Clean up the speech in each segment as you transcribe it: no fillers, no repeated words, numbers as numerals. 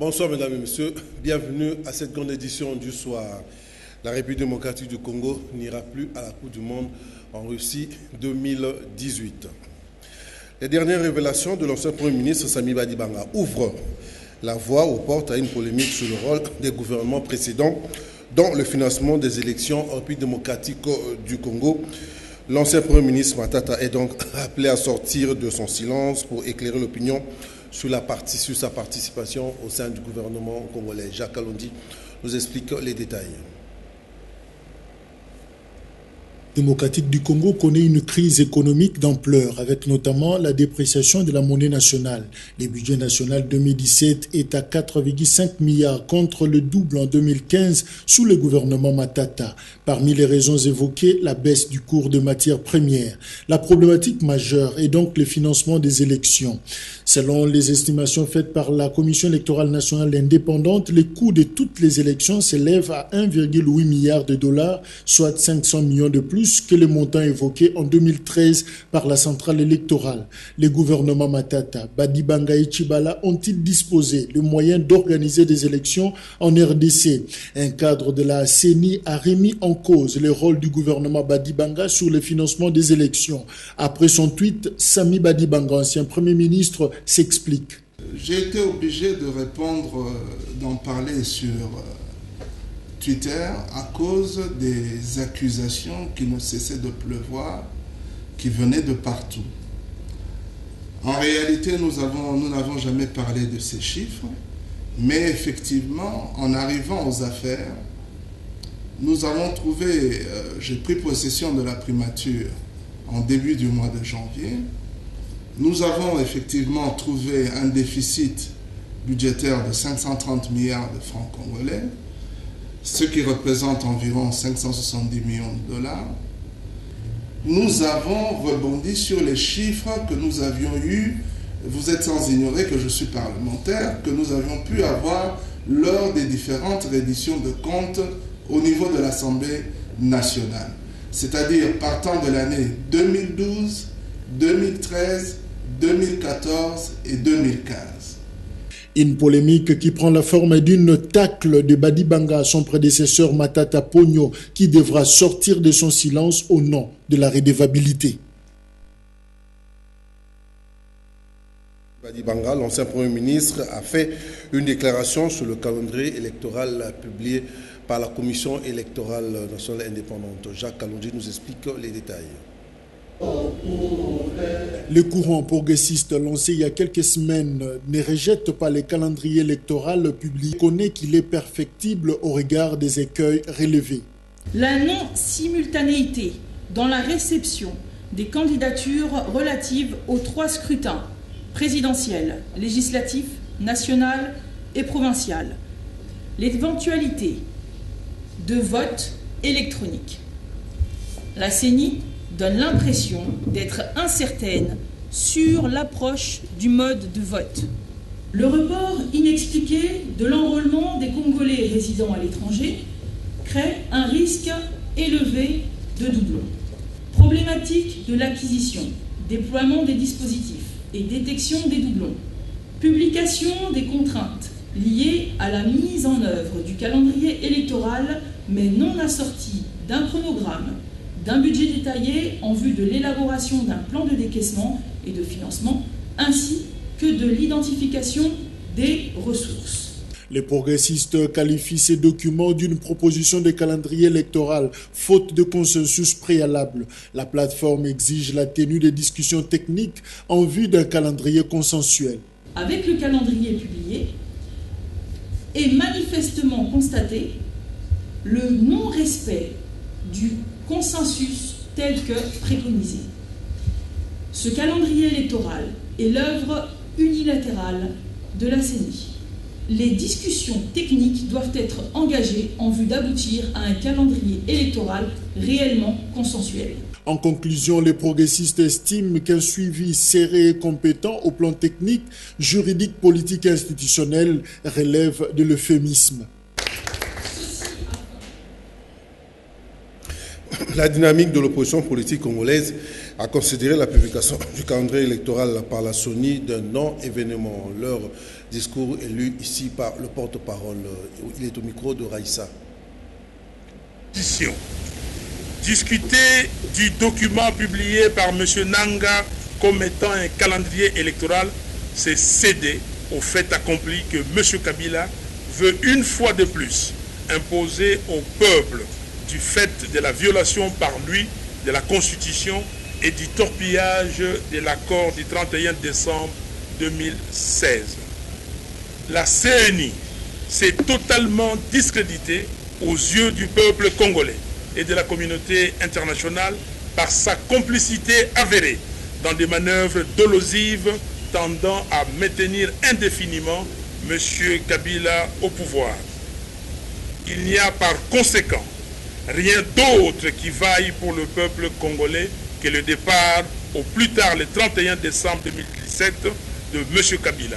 Bonsoir mesdames et messieurs, bienvenue à cette grande édition du soir. La République démocratique du Congo n'ira plus à la Coupe du Monde en Russie 2018. Les dernières révélations de l'ancien Premier ministre Samy Badibanga ouvrent la voie aux portes à une polémique sur le rôle des gouvernements précédents dans le financement des élections en République démocratique du Congo. L'ancien Premier ministre Matata est donc appelé à sortir de son silence pour éclairer l'opinion sur sa participation au sein du gouvernement congolais. Jacques Alondi nous explique les détails. Démocratique du Congo connaît une crise économique d'ampleur, avec notamment la dépréciation de la monnaie nationale. Le budget national 2017 est à 4,5 milliards contre le double en 2015 sous le gouvernement Matata. Parmi les raisons évoquées, la baisse du cours de matières premières. La problématique majeure est donc le financement des élections. Selon les estimations faites par la Commission électorale nationale indépendante, le coût de toutes les élections s'élève à 1,8 milliard de dollars, soit 500 millions de plus que le montant évoqué en 2013 par la centrale électorale. Les gouvernements Matata, Badibanga et Tshibala ont-ils disposé le moyen d'organiser des élections en RDC? Un cadre de la CENI a remis en cause le rôle du gouvernement Badibanga sur le financement des élections. Après son tweet, Samy Badibanga, ancien Premier ministre, s'explique. J'ai été obligé de répondre, d'en parler sur Twitter à cause des accusations qui ne cessaient de pleuvoir, qui venaient de partout. En réalité, nous n'avons jamais parlé de ces chiffres, mais effectivement, en arrivant aux affaires, nous avons trouvé, j'ai pris possession de la primature en début du mois de janvier. Nous avons effectivement trouvé un déficit budgétaire de 530 milliards de francs congolais, ce qui représente environ 570 millions de dollars. Nous avons rebondi sur les chiffres que nous avions eus. Vous êtes sans ignorer que je suis parlementaire, que nous avions pu avoir lors des différentes redditions de comptes au niveau de l'Assemblée nationale. C'est-à-dire partant de l'année 2012, 2013, 2014 et 2015. Une polémique qui prend la forme d'une tacle de Badibanga à son prédécesseur Matata Ponyo, qui devra sortir de son silence au nom de la redevabilité. Badibanga, l'ancien Premier ministre, a fait une déclaration sur le calendrier électoral publié par la Commission électorale nationale indépendante. Jacques Kalonji nous explique les détails. Le courant progressiste lancé il y a quelques semaines ne rejette pas le calendrier électoral publié, connaît qu'il est perfectible au regard des écueils relevés. La non-simultanéité dans la réception des candidatures relatives aux 3 scrutins présidentiels, législatifs, national et provincial. L'éventualité de vote électronique. La CENI donne l'impression d'être incertaine sur l'approche du mode de vote. Le report inexpliqué de l'enrôlement des Congolais résidant à l'étranger crée un risque élevé de doublons. Problématique de l'acquisition, déploiement des dispositifs et détection des doublons. Publication des contraintes liées à la mise en œuvre du calendrier électoral, mais non assortie d'un chronogramme, d'un budget détaillé en vue de l'élaboration d'un plan de décaissement et de financement, ainsi que de l'identification des ressources. Les progressistes qualifient ces documents d'une proposition de calendrier électoral, faute de consensus préalable. La plateforme exige la tenue des discussions techniques en vue d'un calendrier consensuel. Avec le calendrier publié, est manifestement constaté le non-respect du consensus tel que préconisé. Ce calendrier électoral est l'œuvre unilatérale de la CENI. Les discussions techniques doivent être engagées en vue d'aboutir à un calendrier électoral réellement consensuel. En conclusion, les progressistes estiment qu'un suivi serré et compétent au plan technique, juridique, politique et institutionnel relève de l'euphémisme. La dynamique de l'opposition politique congolaise a considéré la publication du calendrier électoral par la CENI d'un non-événement. Leur discours est lu ici par le porte-parole. Il est au micro de Raïssa. Discuter du document publié par M. Nanga comme étant un calendrier électoral, c'est céder au fait accompli que M. Kabila veut une fois de plus imposer au peuple du fait de la violation par lui de la Constitution et du torpillage de l'accord du 31 décembre 2016. La CENI s'est totalement discréditée aux yeux du peuple congolais et de la communauté internationale par sa complicité avérée dans des manœuvres dolosives tendant à maintenir indéfiniment M. Kabila au pouvoir. Il n'y a par conséquent rien d'autre qui vaille pour le peuple congolais que le départ au plus tard le 31 décembre 2017 de M. Kabila,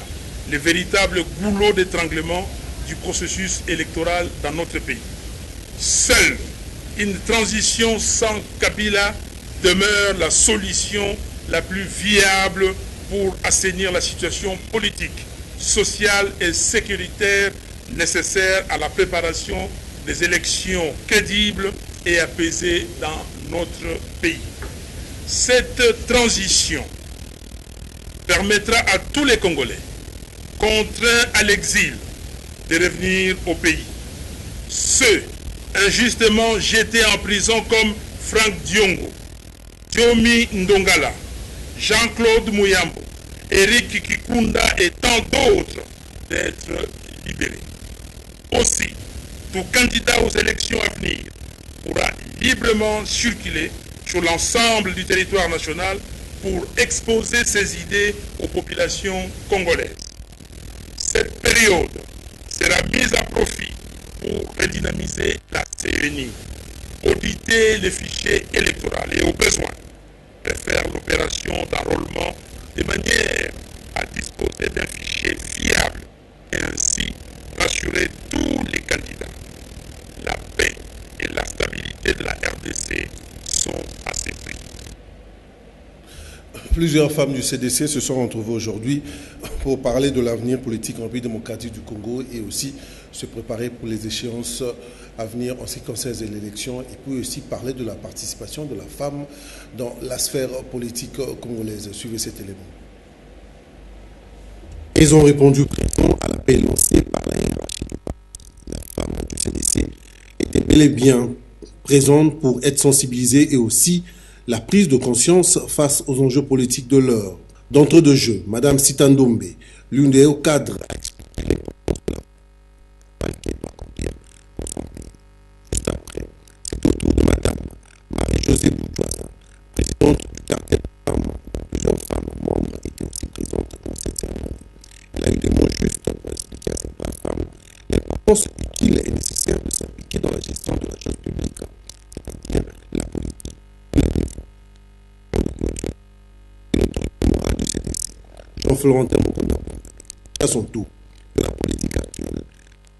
le véritable goulot d'étranglement du processus électoral dans notre pays. Seule une transition sans Kabila demeure la solution la plus viable pour assainir la situation politique, sociale et sécuritaire nécessaire à la préparation des élections crédibles et apaisées dans notre pays. Cette transition permettra à tous les Congolais contraints à l'exil de revenir au pays. Ceux injustement jetés en prison comme Franck Diongo, Diomi Ndongala, Jean-Claude Mouyambo, Eric Kikunda et tant d'autres d'être libérés. Aussi, tout candidat aux élections à venir pourra librement circuler sur l'ensemble du territoire national pour exposer ses idées aux populations congolaises. Cette période sera mise à profit pour redynamiser la CENI, auditer les fichiers électoraux et au besoin faire l'opération d'enrôlement de manière à disposer d'un fichier fiable et ainsi rassurer tous les candidats. La paix et la stabilité de la RDC sont à ses prix. Plusieurs femmes du CDC se sont retrouvées aujourd'hui pour parler de l'avenir politique en République démocratique du Congo et aussi se préparer pour les échéances à venir en ce qui concerne l'élection et puis aussi parler de la participation de la femme dans la sphère politique congolaise. Suivez cet élément. Ils ont répondu présent à l'appel lancé par la hiérarchie du parti. La femme du CDC était bel et bien présente pour être sensibilisée et aussi la prise de conscience face aux enjeux politiques de l'heure. D'entre deux jeux, Mme Sitandombe, l'une des hauts cadres, a expliqué l'importance de la femme qu'elle doit accomplir pour son pays. Juste après, c'est au tour de Mme Marie-Josée Bourgeoisin, présidente du cartel de femmes, dont plusieurs femmes membres étaient aussi présentes dans cette cérémonie. Elle a eu des mots justes pour expliquer à cette femme l'importance utile et nécessaire de s'impliquer dans la gestion de la chose publique, c'est-à-dire la politique. Moral du CDC. Jean-Florentin Mokanda, à son tour, de la politique actuelle,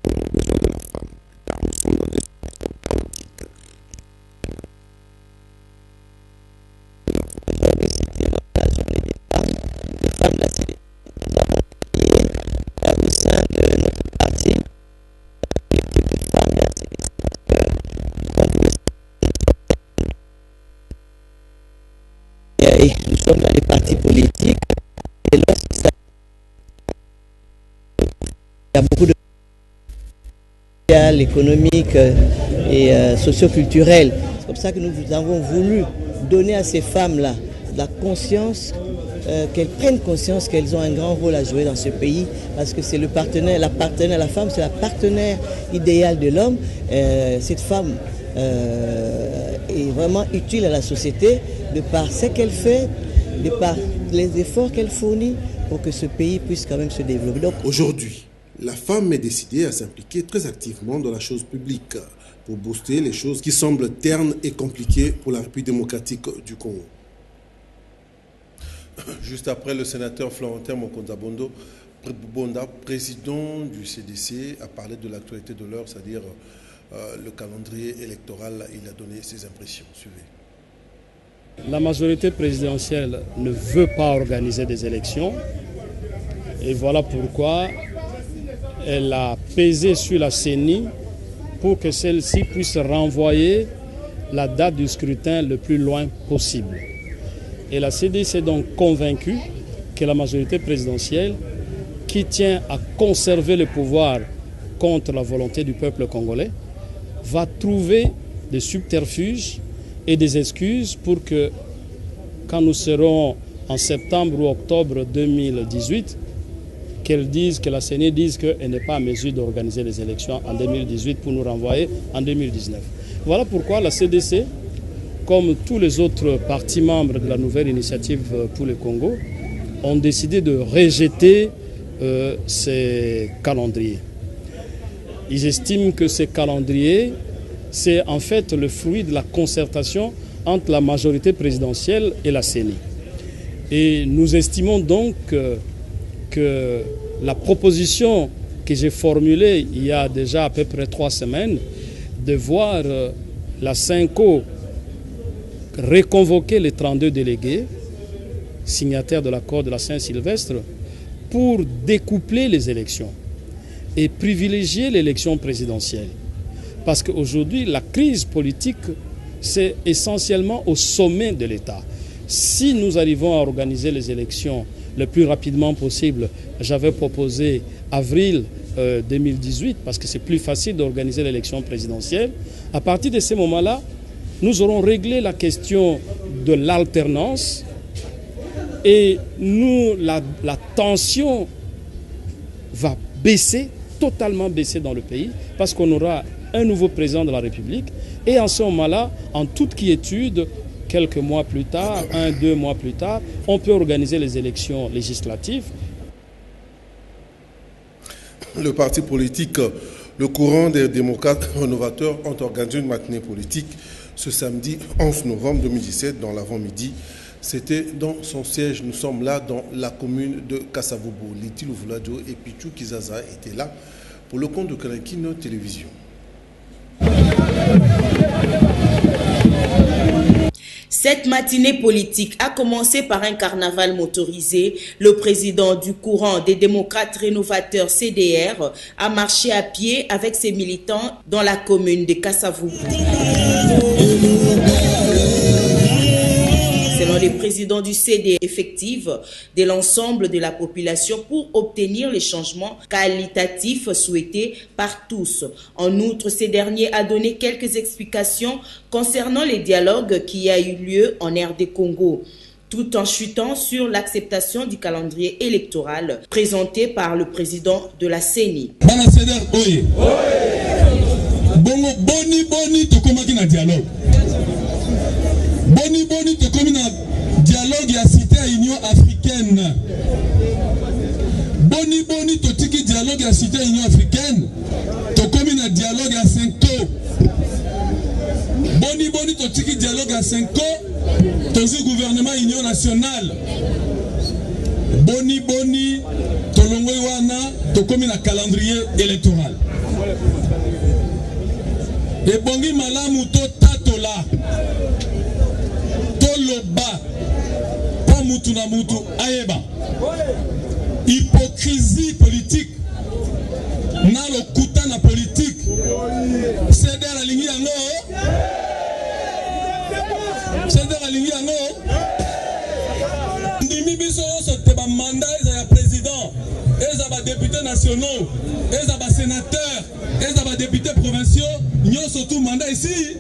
on a besoin de la femme, car nous sommes dans des situations chaotiques. C'était la journée des femmes de la CDC. Nous avons créé au sein de notre parti l'équipe de femmes de la CDC. Nous sommes dans les partis politiques et lorsque ça, il y a beaucoup de social, économique et socio-culturel. C'est comme ça que nous avons voulu donner à ces femmes-là la conscience, qu'elles prennent conscience qu'elles ont un grand rôle à jouer dans ce pays, parce que c'est la femme, c'est la partenaire idéale de l'homme. Cette femme est vraiment utile à la société de par ce qu'elle fait, de par les efforts qu'elle fournit pour que ce pays puisse quand même se développer. Donc, aujourd'hui, la femme est décidée à s'impliquer très activement dans la chose publique pour booster les choses qui semblent ternes et compliquées pour la République démocratique du Congo. Juste après, le sénateur Florentin Mokonza Bonda, président du CDC, a parlé de l'actualité de l'heure, c'est-à-dire le calendrier électoral. Il a donné ses impressions. Suivez. La majorité présidentielle ne veut pas organiser des élections et voilà pourquoi elle a pesé sur la CENI pour que celle-ci puisse renvoyer la date du scrutin le plus loin possible. Et la CENI s'est donc convaincue que la majorité présidentielle, qui tient à conserver le pouvoir contre la volonté du peuple congolais, va trouver des subterfuges et des excuses pour que, quand nous serons en septembre ou octobre 2018, que la CENI dise qu'elle n'est pas à mesure d'organiser les élections en 2018 pour nous renvoyer en 2019. Voilà pourquoi la CDC, comme tous les autres partis membres de la nouvelle initiative pour le Congo, ont décidé de rejeter ces calendriers. Ils estiment que ces calendriers, c'est en fait le fruit de la concertation entre la majorité présidentielle et la CENI. Et nous estimons donc que la proposition que j'ai formulée il y a déjà à peu près 3 semaines, de voir la CENCO reconvoquer les 32 délégués, signataires de l'accord de la Saint-Sylvestre, pour découpler les élections et privilégier l'élection présidentielle. Parce qu'aujourd'hui, la crise politique, c'est essentiellement au sommet de l'État. Si nous arrivons à organiser les élections le plus rapidement possible, j'avais proposé avril 2018, parce que c'est plus facile d'organiser l'élection présidentielle. À partir de ce moment-là, nous aurons réglé la question de l'alternance et la tension va baisser, totalement baisser dans le pays, parce qu'on aura un nouveau président de la République. Et en ce moment-là, en toute quiétude, quelques mois plus tard, 1-2 mois plus tard, on peut organiser les élections législatives. Le parti politique, le courant des démocrates rénovateurs ont organisé une matinée politique ce samedi 11 novembre 2017 dans l'avant-midi. C'était dans son siège. Nous sommes là dans la commune de Kasavubu. Liti Louvuladio et Pichou Kizaza étaient là pour le compte de Kalankino Télévision. Cette matinée politique a commencé par un carnaval motorisé. Le président du courant des démocrates rénovateurs CDR a marché à pied avec ses militants dans la commune de Kasavubu. Selon les présidents du CDR effectif de l'ensemble de la population pour obtenir les changements qualitatifs souhaités par tous. En outre, ces derniers a donné quelques explications concernant les dialogues qui a eu lieu en RD Congo, tout en chutant sur l'acceptation du calendrier électoral présenté par le président de la CENI. Boni to comme na dialogue à cité à Union africaine. Boni to tiki dialogue à cité à Union africaine. To comme na dialogue à Cinco. Boni to tiki dialogue à Cinco. To zi gouvernement Union nationale. Boni to longwe wana to comme na calendrier électoral. Et bongi malamu to tatola. Loba, pas mutu na mutu, ayeba. Hypocrisie politique. Na lo kuta na politique. C'est de la ligne yango. C'est de la ligne yango. Ndimi biso yo te ba mandat ya président, ezaba députés nationaux, ezaba sénateurs, ezaba députés provinciaux, nyo surtout mandat ici.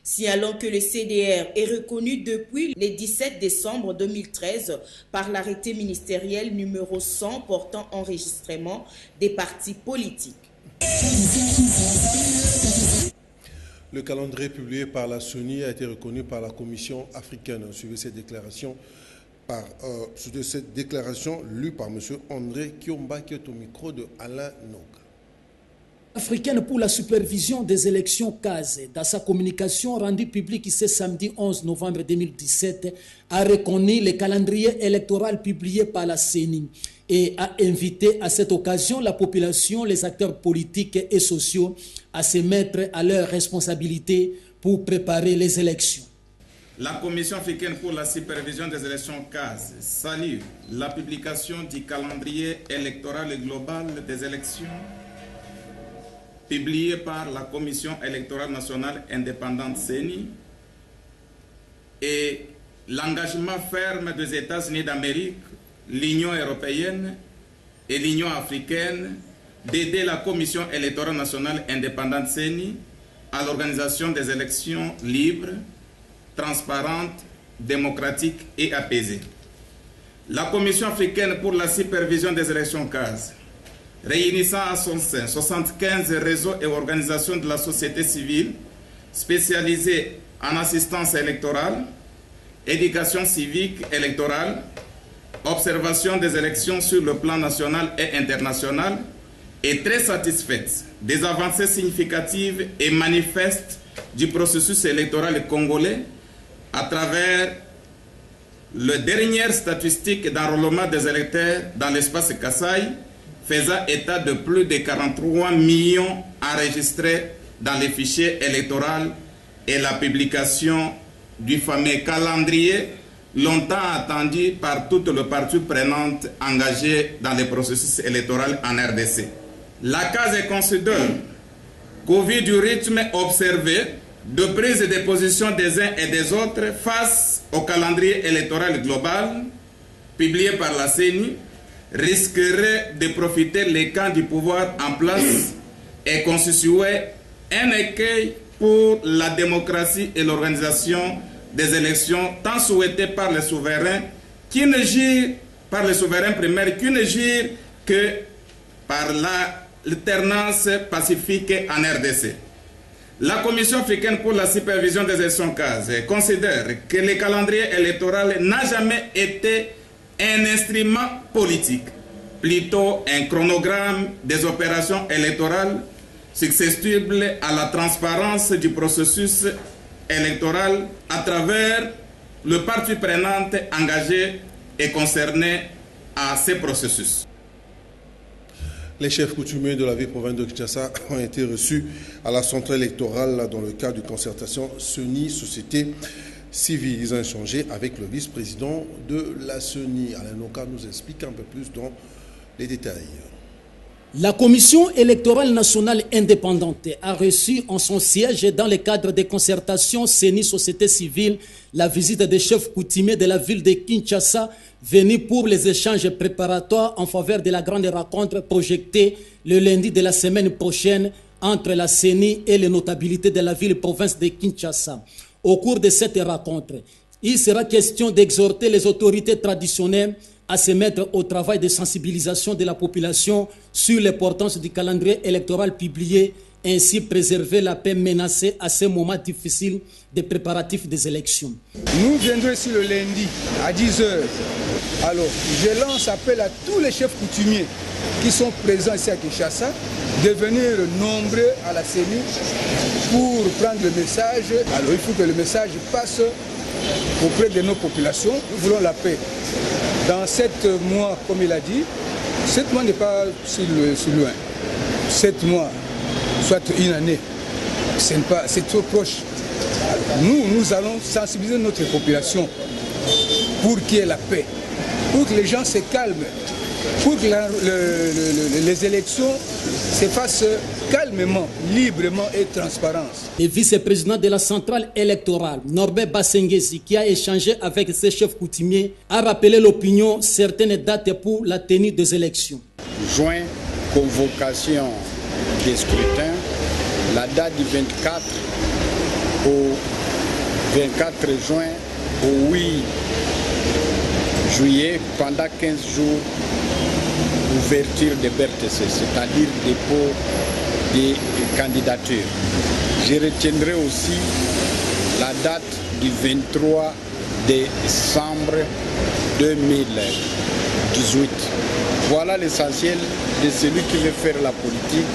Signalons que le CDR est reconnu depuis le 17 décembre 2013 par l'arrêté ministériel numéro 100 portant enregistrement des partis politiques. Le calendrier publié par la CENI a été reconnu par la Commission africaine. Suivez cette déclaration lue par M. André Kiomba, qui est au micro de Alain Noga. Africaine pour la supervision des élections CAS, dans sa communication rendue publique ce samedi 11 novembre 2017, a reconnu le calendrier électoral publié par la CENI et a invité à cette occasion la population, les acteurs politiques et sociaux à se mettre à leurs responsabilités pour préparer les élections. La Commission africaine pour la supervision des élections CAS salue la publication du calendrier électoral global des élections publié par la Commission électorale nationale indépendante CENI et l'engagement ferme des États-Unis d'Amérique, l'Union européenne et l'Union africaine d'aider la Commission électorale nationale indépendante CENI à l'organisation des élections libres, transparentes, démocratiques et apaisées. La Commission africaine pour la supervision des élections CAS, réunissant à son sein 75 réseaux et organisations de la société civile spécialisés en assistance électorale, éducation civique électorale, observation des élections sur le plan national et international, est très satisfaite des avancées significatives et manifestes du processus électoral congolais à travers les dernières statistiques d'enrôlement des électeurs dans l'espace Kasaï, faisant état de plus de 43 millions enregistrés dans les fichiers électoraux et la publication du fameux calendrier longtemps attendu par toutes les parties prenantes engagées dans le processus électoral en RDC. La CAS considère qu'au vu du rythme observé de prise de position des uns et des autres face au calendrier électoral global publié par la CENI, risquerait de profiter les camps du pouvoir en place et constituer un écueil pour la démocratie et l'organisation des élections tant souhaitées par les souverains qui ne gèrent par les souverains primaires qui ne gèrent que par l'alternance pacifique en RDC. La Commission africaine pour la supervision des élections CAS considère que le calendrier électoral n'a jamais été un instrument politique, plutôt un chronogramme des opérations électorales susceptible à la transparence du processus électoral à travers le parti prenante engagé et concerné à ces processus. Les chefs coutumiers de la ville province de Kinshasa ont été reçus à la centrale électorale dans le cadre de concertation CENI, Société civile. Ils ont échangé avec le vice-président de la CENI. Alain Noka nous explique un peu plus dans les détails. La Commission électorale nationale indépendante a reçu en son siège dans le cadre des concertations CENI Société civile la visite des chefs coutumiers de la ville de Kinshasa venus pour les échanges préparatoires en faveur de la grande rencontre projetée le lundi de la semaine prochaine entre la CENI et les notabilités de la ville-province de Kinshasa. Au cours de cette rencontre, il sera question d'exhorter les autorités traditionnelles à se mettre au travail de sensibilisation de la population sur l'importance du calendrier électoral publié, ainsi préserver la paix menacée à ce moment difficile des préparatifs des élections. Nous viendrons ici le lundi à 10h. Alors, je lance appel à tous les chefs coutumiers qui sont présents ici à Kinshasa de venir nombreux à la CENI pour prendre le message. Alors, il faut que le message passe auprès de nos populations. Nous voulons la paix. Dans 7 mois, comme il a dit, 7 mois n'est pas si loin. 7 mois, soit une année, c'est trop proche. Alors, nous allons sensibiliser notre population pour qu'il y ait la paix, pour que les gens se calment, pour que les élections se fassent calmement, librement et transparence. Le vice-président de la centrale électorale, Norbert Bassengesi, qui a échangé avec ses chefs coutumiers, a rappelé l'opinion certaines dates pour la tenue des élections. Juin, convocation des scrutins, la date du 24 au 24 juin au 8 juillet, pendant 15 jours, ouverture de BRTC, c'est-à-dire dépôt des candidatures. Je retiendrai aussi la date du 23 décembre 2017. 2018. Voilà l'essentiel de celui qui veut faire la politique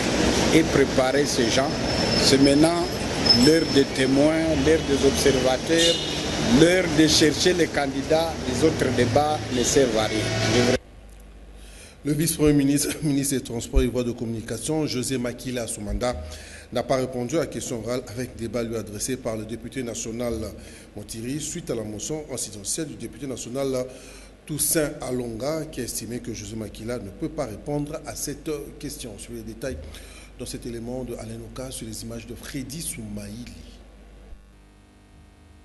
et préparer ces gens. C'est maintenant l'heure des témoins, l'heure des observateurs, l'heure de chercher les candidats. Les autres débats ne servent à rien. Le vice-premier ministre, ministre des Transports et Voies de Communication, José Makila Soumanda, n'a pas répondu à la question orale avec débat lui adressé par le député national Montiri suite à la motion incidentielle du député national Toussaint Alonga qui a estimé que José Makila ne peut pas répondre à cette question. Sur les détails dans cet élément de Alain Oka sur les images de Freddy Soumaïli.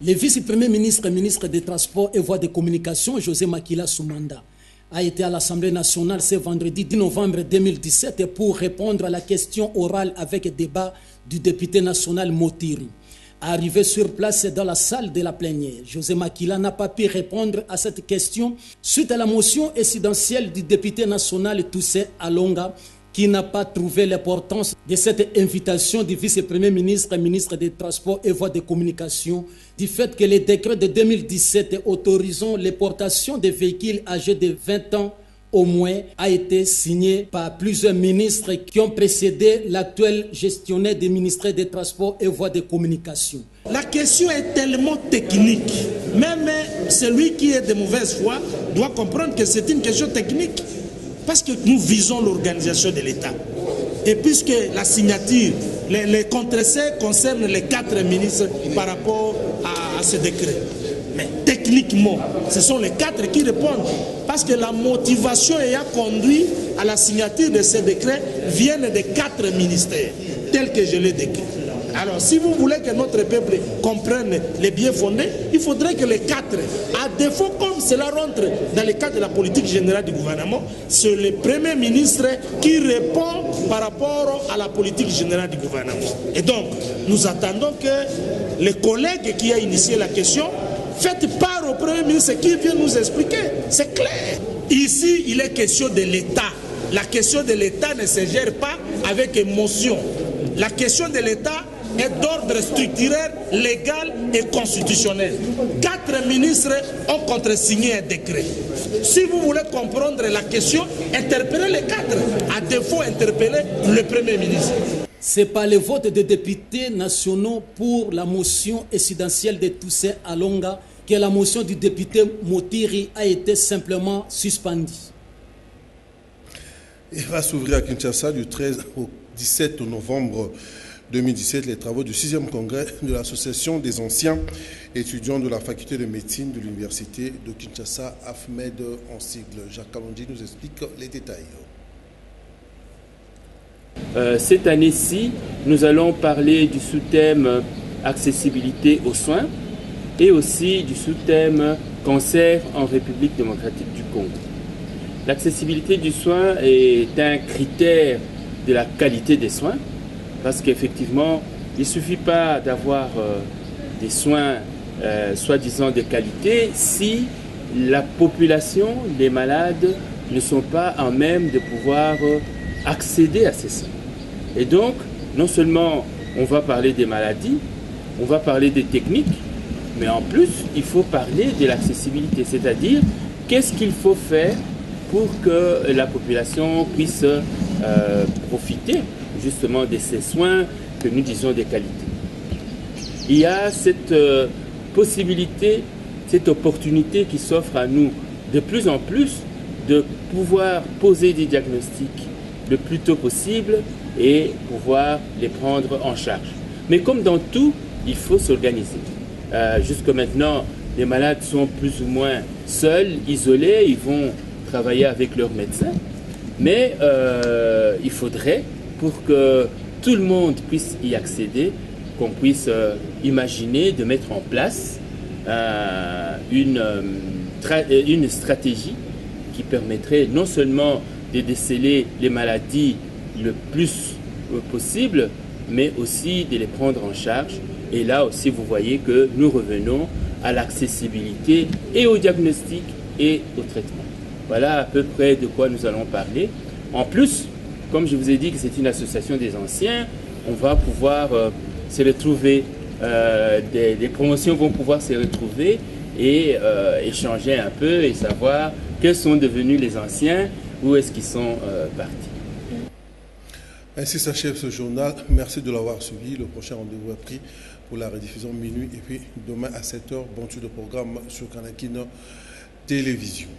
Le vice-premier ministre, ministre des Transports et Voies de Communication, José Makila Soumanda, a été à l'Assemblée nationale ce vendredi 10 novembre 2017 pour répondre à la question orale avec débat du député national Motiri. Arrivé sur place dans la salle de la plénière, José Makila n'a pas pu répondre à cette question suite à la motion incidentielle du député national Toussaint Alonga qui n'a pas trouvé l'importance de cette invitation du vice-premier ministre, ministre des Transports et Voies de Communication, du fait que le décret de 2017 autorisant l'exportation des véhicules âgés de 20 ans au moins a été signé par plusieurs ministres qui ont précédé l'actuel gestionnaire du ministère des Transports et Voies de Communication. La question est tellement technique. Même celui qui est de mauvaise foi doit comprendre que c'est une question technique. Parce que nous visons l'organisation de l'État. Et puisque la signature, les contre-essais concernent les 4 ministres par rapport à ce décret. Mais techniquement, ce sont les 4 qui répondent. Parce que la motivation ayant conduit à la signature de ce décret vient des 4 ministères, tels que je l'ai décrit. Alors, si vous voulez que notre peuple comprenne les biens fondés, il faudrait que les 4, à défaut comme cela rentre dans le cadre de la politique générale du gouvernement, c'est le Premier ministre qui répond par rapport à la politique générale du gouvernement. Et donc, nous attendons que les collègues qui ont initié la question fassent part au Premier ministre qui vient nous expliquer. C'est clair. Ici, il est question de l'État. La question de l'État ne se gère pas avec émotion. La question de l'État est d'ordre structurel, légal et constitutionnel. 4 ministres ont contresigné un décret. Si vous voulez comprendre la question, interpellez les 4. À défaut, interpellez le Premier ministre. C'est par le vote des députés nationaux pour la motion incidentielle de Toussaint Alonga que la motion du député Motiri a été simplement suspendue. Il va s'ouvrir à Kinshasa du 13 au 17 novembre 2017 les travaux du 6e congrès de l'association des anciens étudiants de la faculté de médecine de l'université de Kinshasa, AFMED en sigle. Jacques Kalondi nous explique les détails. Cette année-ci, nous allons parler du sous-thème accessibilité aux soins et aussi du sous-thème cancer en République démocratique du Congo. L'accessibilité du soin est un critère de la qualité des soins. Parce qu'effectivement, il ne suffit pas d'avoir des soins soi-disant de qualité si la population, les malades, ne sont pas en même de pouvoir accéder à ces soins. Et donc, non seulement on va parler des maladies, on va parler des techniques, mais en plus, il faut parler de l'accessibilité, c'est-à-dire qu'est-ce qu'il faut faire pour que la population puisse profiter justement de ces soins que nous disons de qualité. Il y a cette possibilité, cette opportunité qui s'offre à nous de plus en plus de pouvoir poser des diagnostics le plus tôt possible et pouvoir les prendre en charge. Mais comme dans tout, il faut s'organiser. Jusque maintenant, les malades sont plus ou moins seuls, isolés, ils vont travailler avec leur médecin, mais il faudrait, pour que tout le monde puisse y accéder, qu'on puisse imaginer de mettre en place une stratégie qui permettrait non seulement de déceler les maladies le plus possible, mais aussi de les prendre en charge. Et là aussi, vous voyez que nous revenons à l'accessibilité et au diagnostic et au traitement. Voilà à peu près de quoi nous allons parler. En plus, comme je vous ai dit que c'est une association des anciens, on va pouvoir se retrouver, des promotions vont pouvoir se retrouver et échanger un peu et savoir Quels sont devenus les anciens? Où est-ce qu'ils sont partis? Ainsi s'achève ce journal. Merci de l'avoir suivi. Le prochain rendez-vous est pris pour la rediffusion minuit. Et puis demain à 7h, bon tour de programme sur Kanakina Télévision.